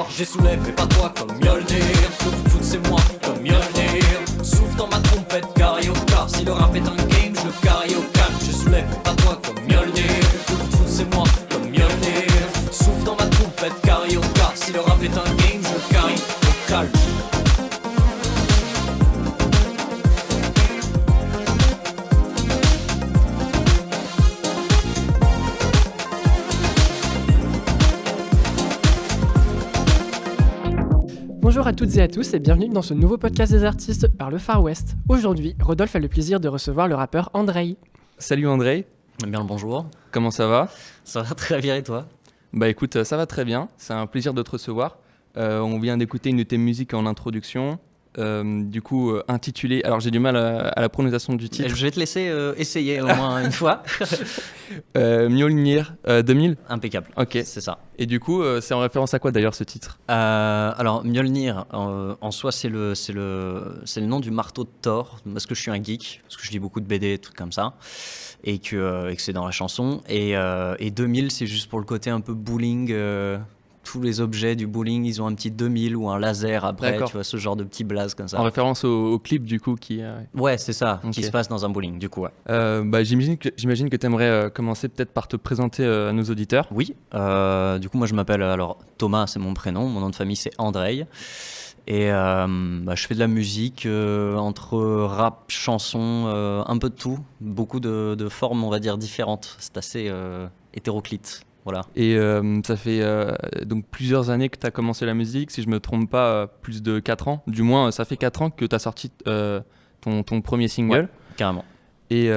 fort, j'ai soulevé pas toi comme Mjolnir. Tout c'est moi comme Mjolnir. Souffle dans ma trompette carioca. Si le rap est un game, je le carioca. J'ai soulevé pas toi comme Mjolnir. Tout c'est moi comme Mjolnir. Souffle dans ma trompette carioca. Si le rap est un game, je le carioca. Bonjour à toutes et à tous et bienvenue dans ce nouveau podcast des artistes par le Far West. Aujourd'hui, Rodolphe a le plaisir de recevoir le rappeur Andrei. Salut Andrei. Eh bien le bonjour. Comment ça va? Ça va très bien et toi? Bah écoute, ça va très bien, c'est un plaisir de te recevoir. On vient d'écouter une de tes musiques en introduction, intitulée, alors j'ai du mal à la prononciation du titre. Je vais te laisser essayer au moins une fois. Mjolnir 2000. Impeccable, ok. C'est ça. Et du coup, c'est en référence à quoi d'ailleurs ce titre? Alors Mjolnir, en soi c'est le nom du marteau de Thor, parce que je suis un geek, parce que je lis beaucoup de BD, des trucs comme ça, et que c'est dans la chanson. Et 2000 c'est juste pour le côté un peu bowling. Tous les objets du bowling, ils ont un petit 2000 ou un laser après, D'accord. tu vois, ce genre de petit blaze comme ça. En référence au clip du coup qui... Ouais, c'est ça, Ok. qui se passe dans un bowling, du coup, ouais. J'imagine que tu aimerais commencer peut-être par te présenter à nos auditeurs. Oui, du coup moi je m'appelle alors Thomas, c'est mon prénom, mon nom de famille c'est Andrei et je fais de la musique entre rap, chanson, un peu de tout, beaucoup de formes on va dire différentes, c'est assez hétéroclite, voilà. Et ça fait donc plusieurs années que tu as commencé la musique, si je me trompe pas, plus de 4 ans. Du moins, ça fait 4 ans que tu as sorti ton premier single. Ouais, carrément. Et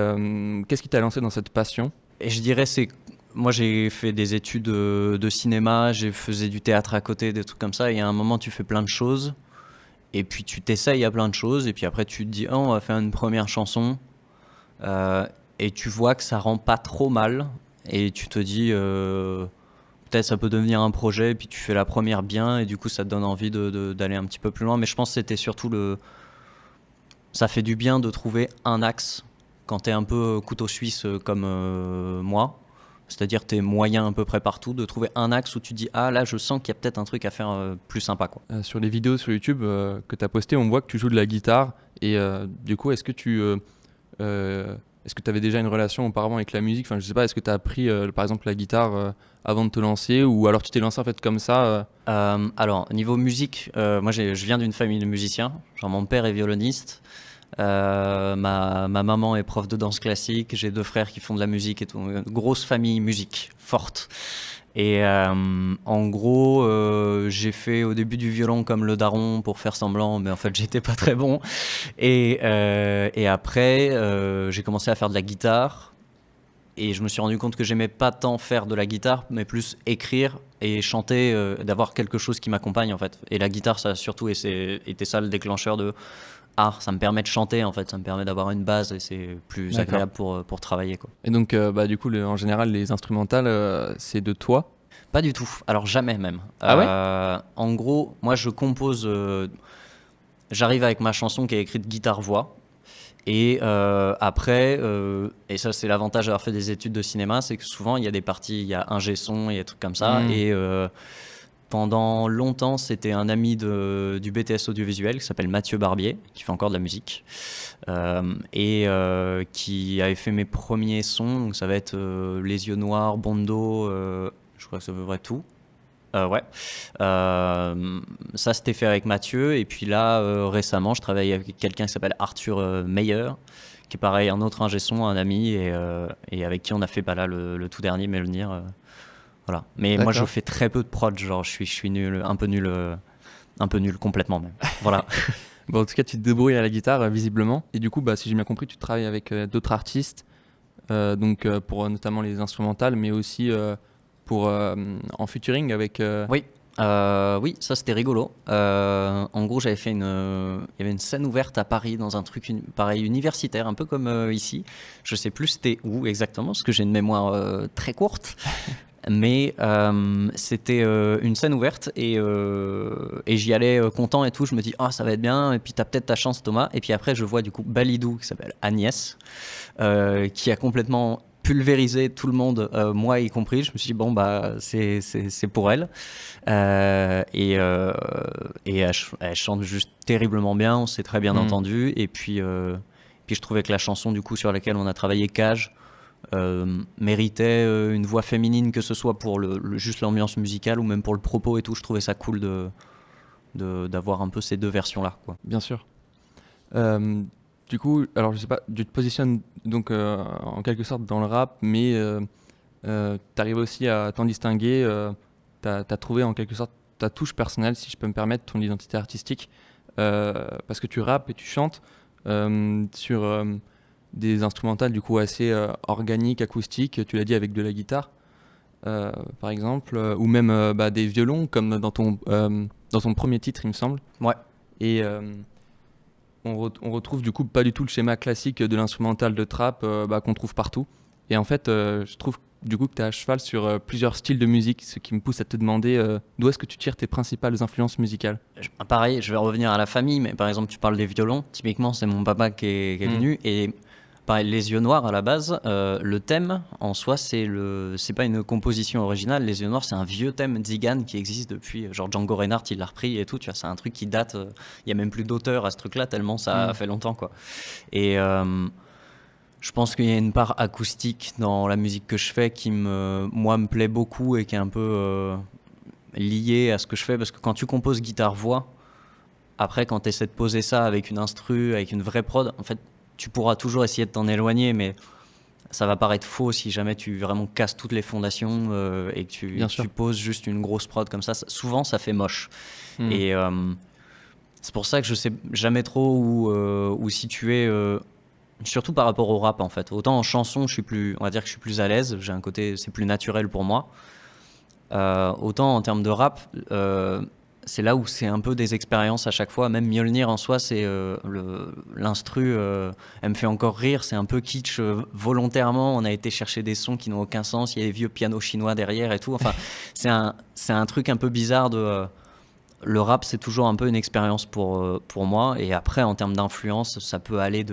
qu'est-ce qui t'a lancé dans cette passion? Et je dirais moi j'ai fait des études de cinéma, j'ai faisais du théâtre à côté, des trucs comme ça, et à un moment tu fais plein de choses, et puis tu t'essayes à plein de choses, et puis après tu te dis on va faire une première chanson, et tu vois que ça rend pas trop mal, et tu te dis peut-être ça peut devenir un projet, et puis tu fais la première bien, et du coup ça te donne envie d'aller un petit peu plus loin, mais je pense que c'était surtout ça fait du bien de trouver un axe quand t'es un peu couteau suisse comme moi, c'est-à-dire t'es moyen à peu près partout, de trouver un axe où tu dis ah là je sens qu'il y a peut-être un truc à faire plus sympa quoi. Sur les vidéos sur YouTube que tu as postées, on voit que tu joues de la guitare. Et du coup, est-ce que tu avais déjà une relation auparavant avec la musique? Enfin, je sais pas, est-ce que tu as appris par exemple la guitare avant de te lancer, ou alors tu t'es lancé en fait comme ça Alors niveau musique, moi je viens d'une famille de musiciens, genre mon père est violoniste. Ma maman est prof de danse classique, j'ai 2 frères qui font de la musique et tout, une grosse famille musique forte. Et en gros, j'ai fait au début du violon comme le daron pour faire semblant, mais en fait j'étais pas très bon. Et après, j'ai commencé à faire de la guitare. Et je me suis rendu compte que j'aimais pas tant faire de la guitare, mais plus écrire et chanter, d'avoir quelque chose qui m'accompagne en fait. Et la guitare, ça a surtout été ça le déclencheur de ça me permet de chanter en fait, ça me permet d'avoir une base et c'est plus D'accord. agréable pour travailler quoi. Et donc, du coup, en général, les instrumentales, c'est de toi? Pas du tout, alors jamais même. Ah En gros, moi je compose, j'arrive avec ma chanson qui est écrite guitare-voix. Et après, et ça c'est l'avantage d'avoir fait des études de cinéma, c'est que souvent il y a des parties, il y a ingé son, il y a des trucs comme ça. Et pendant longtemps, c'était un ami du BTS audiovisuel qui s'appelle Mathieu Barbier, qui fait encore de la musique, et qui avait fait mes premiers sons. Donc ça va être Les Yeux Noirs, Bondo, je crois que c'est à peu près tout. Ouais. Ça c'était fait avec Mathieu, et puis là récemment je travaille avec quelqu'un qui s'appelle Arthur Meyer, qui est pareil un autre ingé son, un ami, et avec qui on a fait le tout dernier Mjolnir. Voilà. Mais D'accord. moi je fais très peu de prod, genre je suis nul, un peu nul complètement même. Voilà. Bon, en tout cas, tu te débrouilles à la guitare, visiblement. Et du coup, si j'ai bien compris, tu travailles avec d'autres artistes, pour notamment les instrumentales, mais aussi pour en featuring avec... Oui. Oui, ça c'était rigolo. En gros, il y avait une scène ouverte à Paris dans un truc pareil universitaire, un peu comme ici. Je sais plus c'était où exactement, parce que j'ai une mémoire très courte. Mais c'était une scène ouverte, et j'y allais content et tout. Je me dis ça va être bien, et puis t'as peut-être ta chance Thomas. Et puis après je vois du coup Balidou qui s'appelle Agnès, qui a complètement pulvérisé tout le monde, moi y compris. Je me suis dit, bon, bah, c'est pour elle. Et elle chante juste terriblement bien, on s'est très bien entendu. Et puis je trouvais que la chanson du coup sur laquelle on a travaillé, Cage, méritait une voix féminine, que ce soit pour juste l'ambiance musicale ou même pour le propos et tout. Je trouvais ça cool d'avoir un peu ces deux versions-là, quoi. Bien sûr. Du coup, alors je sais pas, tu te positionnes donc en quelque sorte dans le rap, mais tu arrives aussi à t'en distinguer. T'as trouvé en quelque sorte ta touche personnelle, si je peux me permettre, ton identité artistique, parce que tu rappes et tu chantes sur des instrumentales du coup assez organiques, acoustiques, tu l'as dit, avec de la guitare, par exemple, ou même des violons, comme dans ton premier titre, il me semble. Ouais. Et on retrouve du coup pas du tout le schéma classique de l'instrumental de trap qu'on trouve partout. Et en fait, je trouve du coup que tu es à cheval sur plusieurs styles de musique, ce qui me pousse à te demander d'où est-ce que tu tires tes principales influences musicales. Pareil, je vais revenir à la famille, mais par exemple, tu parles des violons. Typiquement, c'est mon papa qui est venu. Et pareil, Les Yeux Noirs, à la base, le thème, en soi, c'est pas une composition originale. Les Yeux Noirs, c'est un vieux thème Zigan qui existe depuis, genre Django Reinhardt, il l'a repris et tout. Tu vois, c'est un truc qui date. Il y a même plus d'auteur à ce truc-là, tellement ça fait longtemps, quoi. Et je pense qu'il y a une part acoustique dans la musique que je fais qui me plaît beaucoup et qui est un peu liée à ce que je fais, parce que quand tu composes guitare-voix, après quand tu essaies de poser ça avec une instru, avec une vraie prod, en fait tu pourras toujours essayer de t'en éloigner, mais ça va paraître faux si jamais tu vraiment casses toutes les fondations et que tu poses juste une grosse prod comme ça. Souvent ça fait moche. Et c'est pour ça que je sais jamais trop où situer, surtout par rapport au rap en fait. Autant en chanson on va dire que je suis plus à l'aise, j'ai un côté, c'est plus naturel pour moi. Autant en termes de rap, c'est là où c'est un peu des expériences à chaque fois. Même Mjolnir en soi, c'est l'instru, elle me fait encore rire, c'est un peu kitsch volontairement. On a été chercher des sons qui n'ont aucun sens, il y a des vieux pianos chinois derrière et tout. Enfin, c'est un truc un peu bizarre le rap, c'est toujours un peu une expérience pour moi. Et après, en termes d'influence, ça peut aller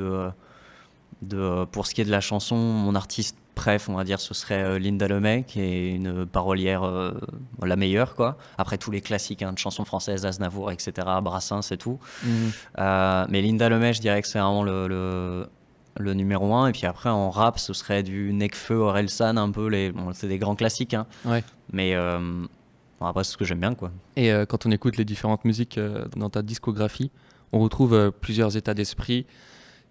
pour ce qui est de la chanson, mon artiste préf, on va dire, ce serait Linda Lemay, qui est une parolière la meilleure, quoi. Après tous les classiques de chansons françaises, Aznavour, etc., Brassens et tout. Mais Linda Lemay, je dirais que c'est vraiment le numéro 1. Et puis après, en rap, ce serait du Nekfeu, Orelsan, un peu c'est des grands classiques. Hein. Ouais. Mais après, c'est ce que j'aime bien, quoi. Et quand on écoute les différentes musiques dans ta discographie, on retrouve plusieurs états d'esprit.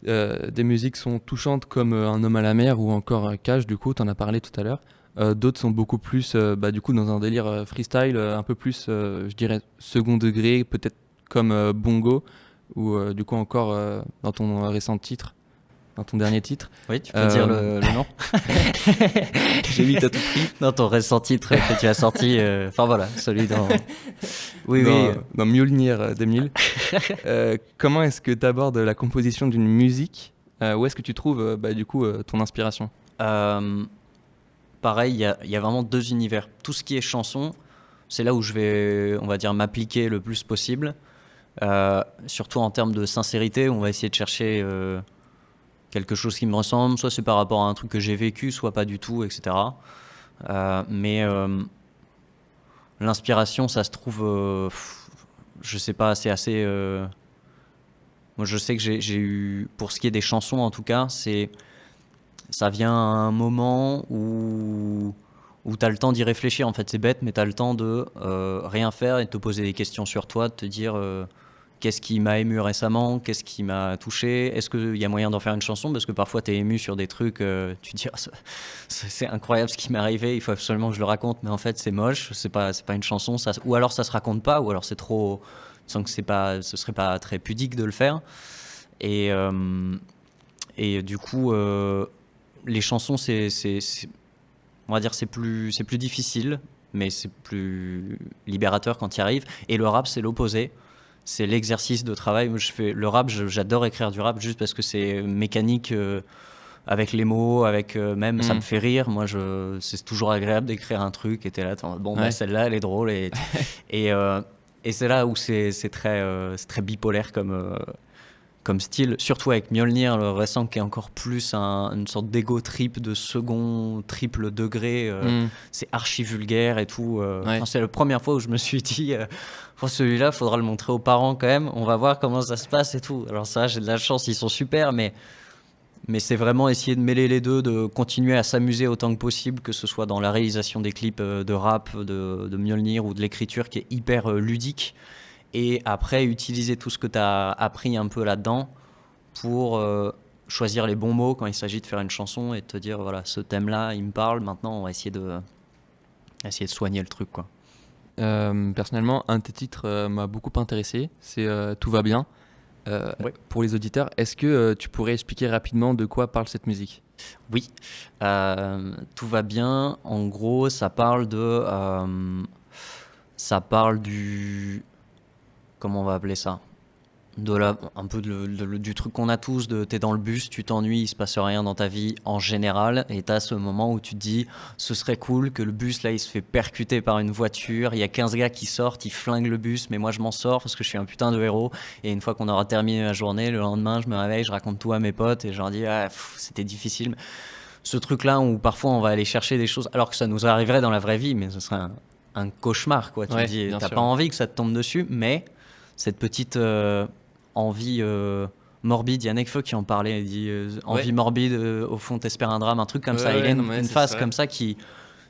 Des musiques sont touchantes comme Un homme à la mer ou encore Cage, du coup, tu en as parlé tout à l'heure. D'autres sont beaucoup plus du coup, dans un délire freestyle, un peu plus, je dirais, second degré, peut-être comme Bongo, ou du coup encore dans ton récent titre, dans ton dernier titre. Oui, tu peux dire le nom. J'ai mis, t'as tout pris. Dans ton récent titre que tu as sorti, enfin voilà, celui dans... Oui. Dans Mjolnir 2000. Comment est-ce que tu abordes la composition d'une musique où est-ce que tu trouves du coup ton inspiration? Pareil, il y a vraiment deux univers. Tout ce qui est chanson, c'est là où je vais, on va dire, m'appliquer le plus possible. Surtout en termes de sincérité, on va essayer de chercher quelque chose qui me ressemble. Soit c'est par rapport à un truc que j'ai vécu, soit pas du tout, etc. Mais l'inspiration, ça se trouve, je sais pas, c'est assez... Moi, je sais que j'ai eu, pour ce qui est des chansons en tout cas, ça vient à un moment où tu as le temps d'y réfléchir. En fait, c'est bête, mais tu as le temps de rien faire et de te poser des questions sur toi, de te dire qu'est-ce qui m'a ému récemment, qu'est-ce qui m'a touché, est-ce qu'il y a moyen d'en faire une chanson? Parce que parfois, tu es ému sur des trucs, tu te dis c'est incroyable ce qui m'est arrivé, il faut absolument que je le raconte, mais en fait, c'est moche, c'est pas une chanson, ou alors ça se raconte pas, ou alors c'est trop... sans que ce serait pas très pudique de le faire. Et du coup, les chansons, on va dire, c'est plus difficile, mais c'est plus libérateur quand tu y arrives. Et le rap, c'est l'opposé. C'est l'exercice de travail. Moi, le rap, j'adore écrire du rap juste parce que c'est mécanique, avec les mots, avec même ça me fait rire. Moi, c'est toujours agréable d'écrire un truc et t'es là, celle-là, elle est drôle. Et c'est là où c'est très bipolaire comme style, surtout avec Mjolnir, le récent, qui est encore plus une sorte d'ego trip de second, triple degré. C'est archi vulgaire et tout. Enfin, c'est la première fois où je me suis dit, celui-là, il faudra le montrer aux parents quand même. On va voir comment ça se passe et tout. Alors ça, j'ai de la chance, ils sont super, mais c'est vraiment essayer de mêler les deux, de continuer à s'amuser autant que possible, que ce soit dans la réalisation des clips de rap, de Mjolnir ou de l'écriture qui est hyper ludique. Et après, utiliser tout ce que tu as appris un peu là-dedans pour choisir les bons mots quand il s'agit de faire une chanson et te dire, voilà, ce thème-là, il me parle, maintenant on va essayer de soigner le truc, quoi. Personnellement, un de tes titres m'a beaucoup intéressé, c'est Tout va bien. Pour les auditeurs, est-ce que tu pourrais expliquer rapidement de quoi parle cette musique ? Oui, Tout va bien, en gros, ça parle du... Comment on va appeler ça ? Un peu du truc qu'on a tous, t'es dans le bus, tu t'ennuies, il se passe rien dans ta vie en général, et t'as ce moment où tu te dis, ce serait cool que le bus là il se fait percuter par une voiture, il y a 15 gars qui sortent, ils flinguent le bus, mais moi je m'en sors parce que je suis un putain de héros, et une fois qu'on aura terminé ma journée, le lendemain je me réveille, je raconte tout à mes potes, et je leur dis, c'était difficile. Ce truc là où parfois on va aller chercher des choses, alors que ça nous arriverait dans la vraie vie, mais ce serait un cauchemar, quoi. Tu te dis, t'as pas envie que ça te tombe dessus, mais cette petite envie morbide, il y a Nekfeu qui en parlait, il dit envie morbide, au fond t'espères un drame, un truc comme ça. Il y a une phase comme ça qui,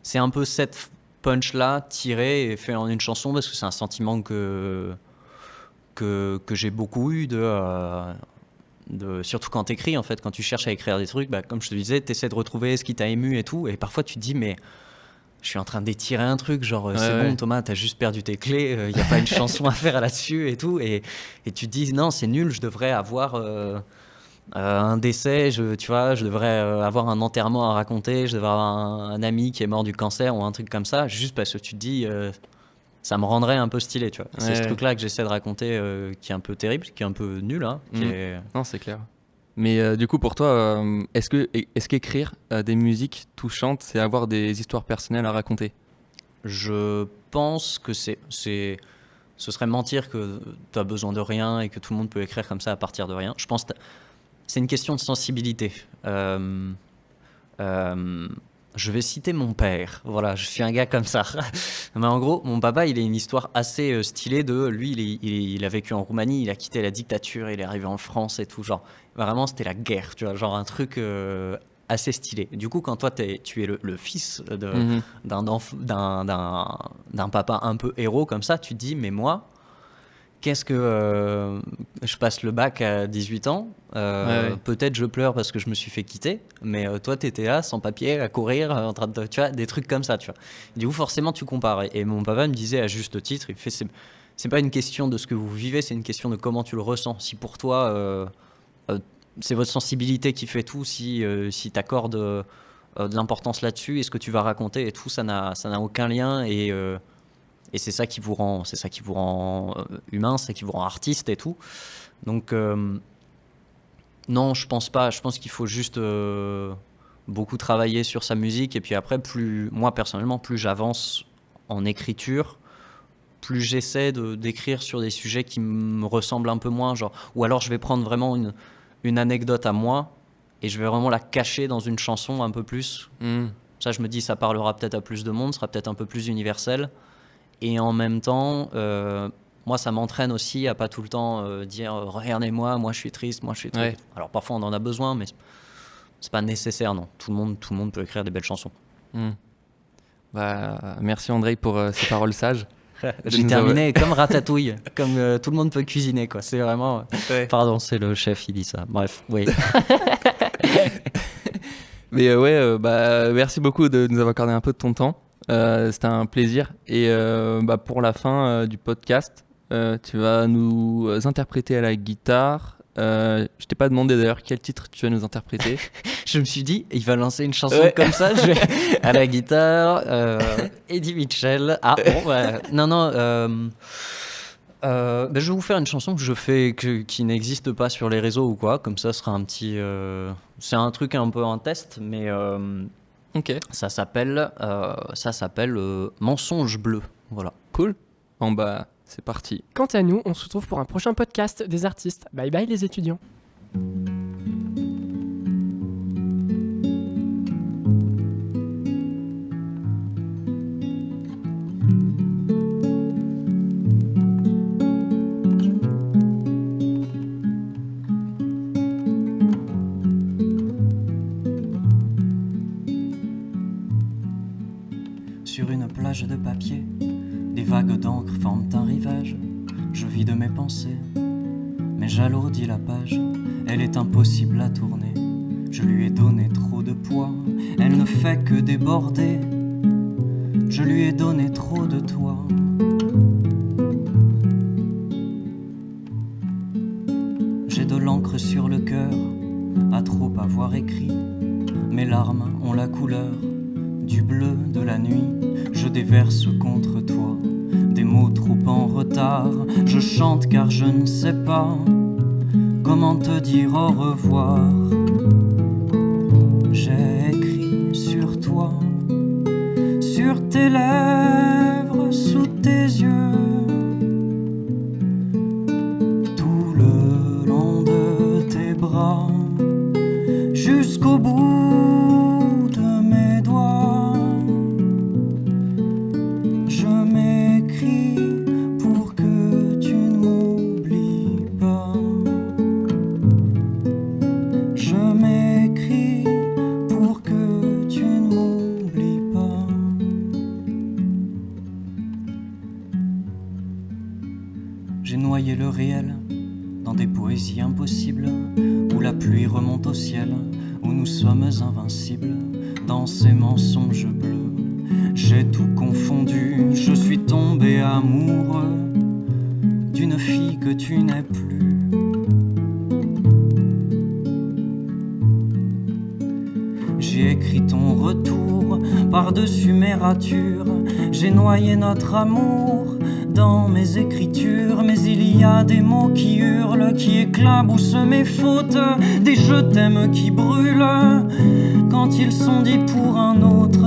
c'est un peu cette punch là tirée et fait en une chanson, parce que c'est un sentiment que j'ai beaucoup eu surtout quand t'écris, en fait, quand tu cherches à écrire des trucs, comme je te disais, t'essaies de retrouver ce qui t'a ému et tout, et parfois tu te dis, mais je suis en train d'étirer un truc, genre bon Thomas, t'as juste perdu tes clés, il n'y a pas une chanson à faire là-dessus et tout, et tu te dis non, c'est nul, je devrais avoir un décès, tu vois, je devrais avoir un enterrement à raconter, je devrais avoir un ami qui est mort du cancer ou un truc comme ça, juste parce que tu te dis ça me rendrait un peu stylé, tu vois. C'est ce truc-là que j'essaie de raconter qui est un peu terrible, qui est un peu nul, hein, Non, c'est clair. Mais du coup, pour toi, est-ce qu'écrire des musiques touchantes, c'est avoir des histoires personnelles à raconter ? Je pense que ce serait mentir que tu as besoin de rien et que tout le monde peut écrire comme ça à partir de rien. Je pense que c'est une question de sensibilité. Je vais citer mon père. Voilà, je suis un gars comme ça. Mais en gros, mon papa, il a une histoire assez stylée de... Lui, il a vécu en Roumanie, il a quitté la dictature, il est arrivé en France et tout. Genre, vraiment, c'était la guerre, tu vois. Genre un truc assez stylé. Du coup, quand toi, tu es le fils d'un papa un peu héros comme ça, tu te dis, mais moi... Qu'est-ce que je passe le bac à 18 ans, peut-être je pleure parce que je me suis fait quitter, mais toi t'étais là sans papier à courir en train de, tu vois, des trucs comme ça, tu vois. Du coup forcément tu compares, et mon papa me disait à juste titre, il fait c'est pas une question de ce que vous vivez, c'est une question de comment tu le ressens. Si pour toi c'est votre sensibilité qui fait tout, si t'accordes de l'importance là-dessus, et ce que tu vas raconter et tout, ça n'a aucun lien, et c'est ça qui vous rend humain, c'est ça qui vous rend artiste et tout. Donc non, je pense pas. Je pense qu'il faut juste beaucoup travailler sur sa musique, et puis après, moi personnellement, plus j'avance en écriture, plus j'essaie d'écrire sur des sujets qui me ressemblent un peu moins, genre, ou alors je vais prendre vraiment une anecdote à moi et je vais vraiment la cacher dans une chanson un peu plus. Ça, je me dis, ça parlera peut-être à plus de monde, sera peut-être un peu plus universel. Et en même temps, moi, ça m'entraîne aussi à pas tout le temps dire « Regardez-moi, moi je suis triste, moi je suis triste. » Alors parfois, on en a besoin, mais c'est pas nécessaire, non. Tout le monde peut écrire des belles chansons. Merci André pour ces paroles sages. J'ai terminé comme Ratatouille, comme tout le monde peut cuisiner, quoi. C'est vraiment... Pardon, c'est le chef, il dit ça. Bref, oui. Mais merci beaucoup de nous avoir accordé un peu de ton temps. C'était un plaisir, et pour la fin du podcast, tu vas nous interpréter à la guitare. Je t'ai pas demandé d'ailleurs quel titre tu vas nous interpréter. Je me suis dit, il va lancer une chanson comme ça, je vais à la guitare, Eddie Mitchell. Je vais vous faire une chanson que je fais qui n'existe pas sur les réseaux ou quoi, comme ça sera un petit c'est un truc un peu en test, mais ça s'appelle Mensonge bleu. Voilà. Cool. Bon bah, c'est parti. Quant à nous, on se retrouve pour un prochain podcast des artistes. Bye bye les étudiants. Sur une plage de papier, des vagues d'encre forment un rivage. Je vis de mes pensées, mais j'alourdis la page. Elle est impossible à tourner. Je lui ai donné trop de poids. Elle ne fait que déborder. Je lui ai donné trop de toi. J'ai de l'encre sur le cœur, à trop avoir écrit. Mes larmes ont la couleur du bleu de la nuit. Je déverse contre toi des mots trop en retard. Je chante car je ne sais pas comment te dire au revoir. J'ai écrit sur toi, sur tes lèvres, sous tes yeux, tout le long de tes bras, jusqu'au bout de mes doigts. Je m'écris pour que tu ne m'oublies pas. Je m'écris pour que tu ne m'oublies pas. J'ai noyé le réel dans des poésies impossibles, où la pluie remonte au ciel, où nous sommes invincibles dans ces mensonges bleus. J'ai tout confondu, je suis tombé amoureux d'une fille que tu n'es plus. J'ai écrit ton retour par-dessus mes ratures. J'ai noyé notre amour dans mes écritures. Mais il y a des mots qui hurlent, qui éclaboussent mes fautes, des je t'aime qui brûlent quand ils sont dits pour un autre.